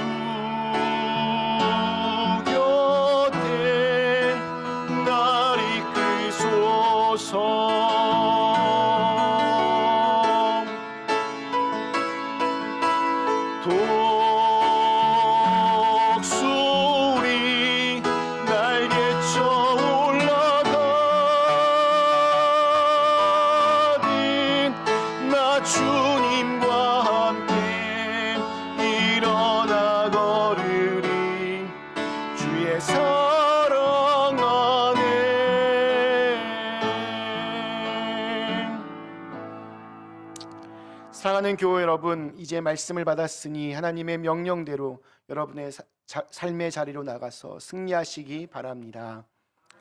곁에 날 이끌소서. 독수리 날개쳐 올라가듯 나 주님과 함께 일어나 걸으리. 주의 사랑 안에. 사랑하는 교회 여러분, 이제 말씀을 받았으니 하나님의 명령대로 여러분의 삶의 자리로 나가서 승리하시기 바랍니다.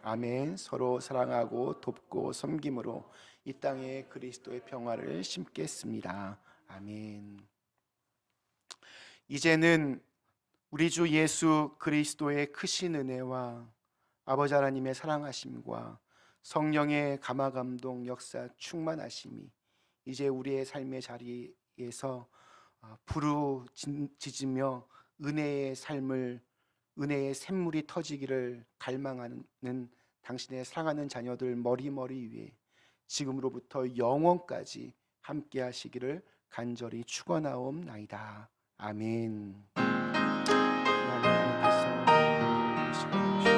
아멘. 서로 사랑하고 돕고 섬김으로 이 땅에 그리스도의 평화를 심겠습니다. 아멘. 이제는 우리 주 예수 그리스도의 크신 은혜와 아버지 하나님의 사랑하심과 성령의 감화감동 역사 충만하심이 이제 우리의 삶의 자리에서 부르짖으며 은혜의 삶을, 은혜의 샘물이 터지기를 갈망하는 당신의 사랑하는 자녀들 머리머리 위에 지금으로부터 영원까지 함께 하시기를 간절히 축원하옵나이다. 아멘. 하나님 하나님께서 이 시간을